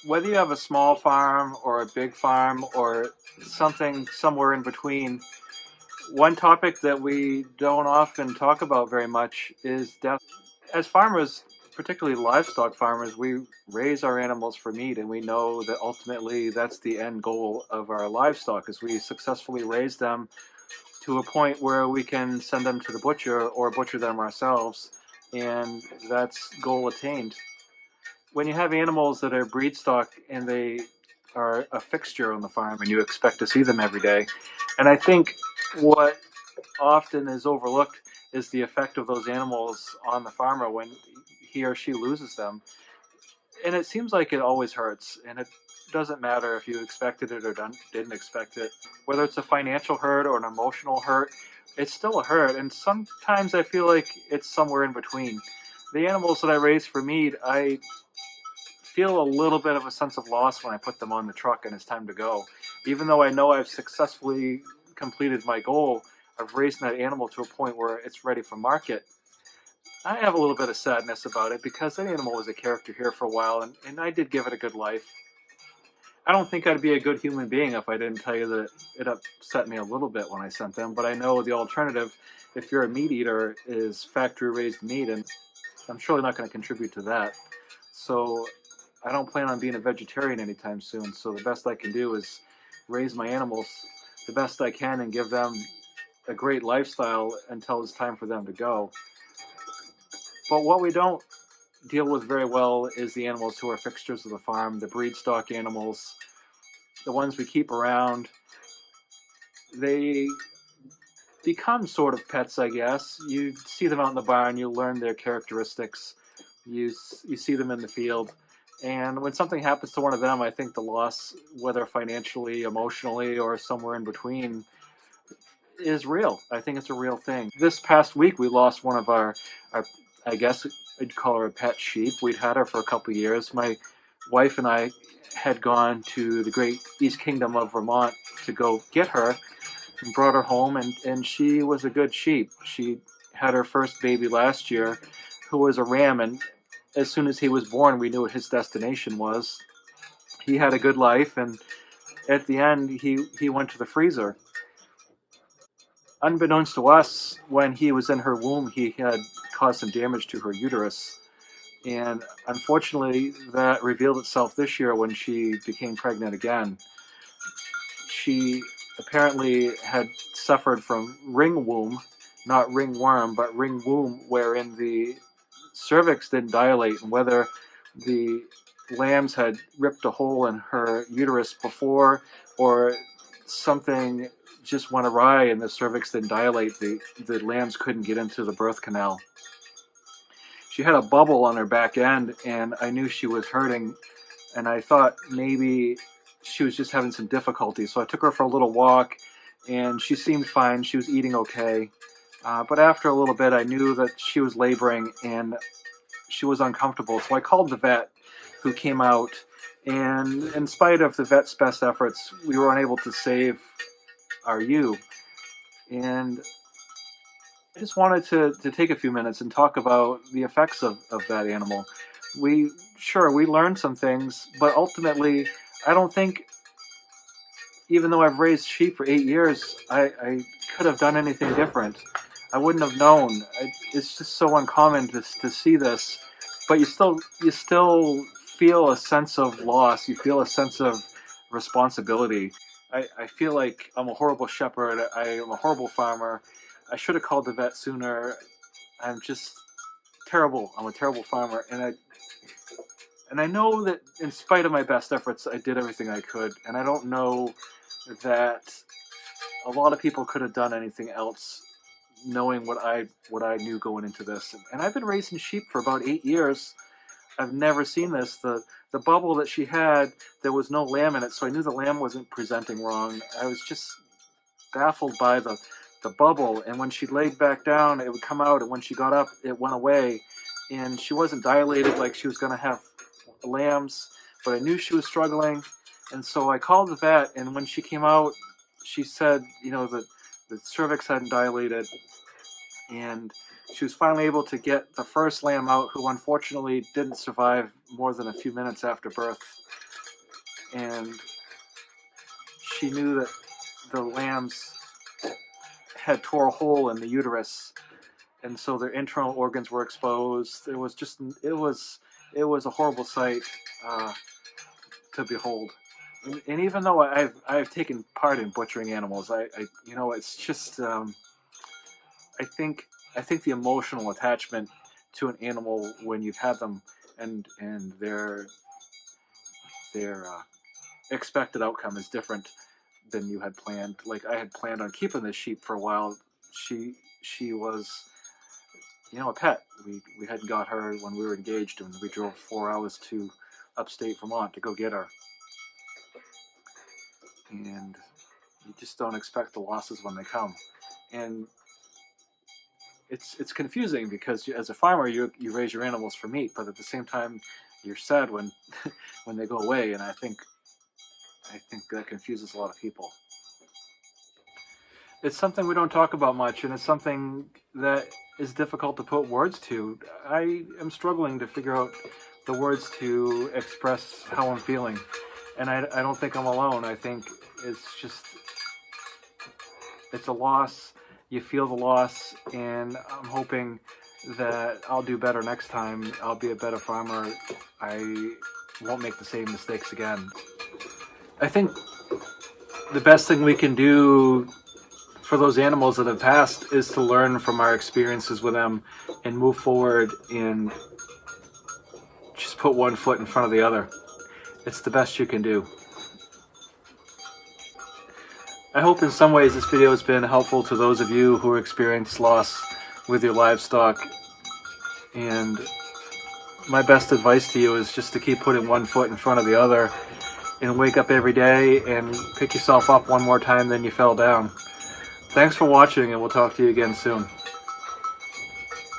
Whether you have a small farm or a big farm or something somewhere in between, one topic that we don't often talk about very much is death. As farmers, particularly livestock farmers, we raise our animals for meat, and we know that ultimately that's the end goal of our livestock, is we successfully raise them to a point where we can send them to the butcher or butcher them ourselves, and that's goal attained. When you have animals that are breed stock and they are a fixture on the farm and you expect to see them every day, and I think what often is overlooked is the effect of those animals on the farmer when he or she loses them. And it seems like it always hurts, and it doesn't matter if you expected it or didn't expect it. Whether it's a financial hurt or an emotional hurt, it's still a hurt, and sometimes I feel like it's somewhere in between. The animals that I raise for meat, I feel a little bit of a sense of loss when I put them on the truck and it's time to go. Even though I know I've successfully completed my goal of raising that animal to a point where it's ready for market, I have a little bit of sadness about it because that animal was a character here for a while, and I did give it a good life. I don't think I'd be a good human being if I didn't tell you that it upset me a little bit when I sent them, but I know the alternative, if you're a meat eater, is factory raised meat, and I'm surely not going to contribute to that. So I don't plan on being a vegetarian anytime soon, so the best I can do is raise my animals the best I can and give them a great lifestyle until it's time for them to go. But what we don't deal with very well is the animals who are fixtures of the farm, the breed stock animals, the ones we keep around. They become sort of pets, I guess. You see them out in the barn, you learn their characteristics, you see them in the field. And when something happens to one of them, I think the loss, whether financially, emotionally, or somewhere in between, is real. I think it's a real thing. This past week, we lost one of our I guess I'd call her a pet sheep. We'd had her for a couple of years. My wife and I had gone to the great East Kingdom of Vermont to go get her and brought her home, and she was a good sheep. She had her first baby last year, who was a ram, and as soon as he was born, we knew what his destination was. He had a good life, and at the end, he went to the freezer. Unbeknownst to us, when he was in her womb, he had caused some damage to her uterus. And unfortunately, that revealed itself this year when she became pregnant again. She apparently had suffered from ringworm, not ringworm, but ringworm, wherein the cervix didn't dilate, and whether the lambs had ripped a hole in her uterus before or something just went awry and the cervix didn't dilate, the lambs couldn't get into the birth canal. She had a bubble on her back end, and I knew she was hurting, and I thought maybe she was just having some difficulty. So I took her for a little walk, and she seemed fine. She was eating okay. But after a little bit, I knew that she was laboring and she was uncomfortable. So I called the vet, who came out, and in spite of the vet's best efforts, we were unable to save our ewe. And I just wanted to take a few minutes and talk about the effects of that animal. We learned some things, but ultimately, I don't think, even though I've raised sheep for 8 years, I could have done anything different. I wouldn't have known. It's just so uncommon to see this, but you still feel a sense of loss. You feel a sense of responsibility. I feel like I'm a horrible shepherd. I am a horrible farmer. I should have called the vet sooner. I'm just terrible. I'm a terrible farmer, and I know that in spite of my best efforts, I did everything I could, and I don't know that a lot of people could have done anything else, knowing what I knew going into this. And I've been raising sheep for about 8 years. I've never seen this. The bubble that she had, there was no lamb in it, so I knew the lamb wasn't presenting wrong. I was just baffled by the bubble, and when she laid back down, it would come out, and when she got up, it went away, and she wasn't dilated like she was going to have lambs, but I knew she was struggling, and so I called the vet, and when she came out, she said, that the cervix hadn't dilated, and she was finally able to get the first lamb out, who unfortunately didn't survive more than a few minutes after birth. and she knew that the lambs had tore a hole in the uterus, and so their internal organs were exposed. It was a horrible sight to behold. And even though I've taken part in butchering animals, I it's just I think the emotional attachment to an animal when you've had them, and their expected outcome is different than you had planned. Like, I had planned on keeping this sheep for a while. She was, a pet. We hadn't got her when we were engaged, and we drove 4 hours to upstate Vermont to go get her. And you just don't expect the losses when they come. And it's confusing because as a farmer you raise your animals for meat, but at the same time you're sad when when they go away. And I think that confuses a lot of people. It's something we don't talk about much, and it's something that is difficult to put words to. I am struggling to figure out the words to express how I'm feeling, and I don't think I'm alone. I think it's a loss. You feel the loss, and I'm hoping that I'll do better next time. I'll be a better farmer. I won't make the same mistakes again. I think the best thing we can do for those animals that have passed is to learn from our experiences with them and move forward and just put one foot in front of the other. It's the best you can do. I hope in some ways this video has been helpful to those of you who experience loss with your livestock. And my best advice to you is just to keep putting one foot in front of the other and wake up every day and pick yourself up one more time than you fell down. Thanks for watching, and we'll talk to you again soon.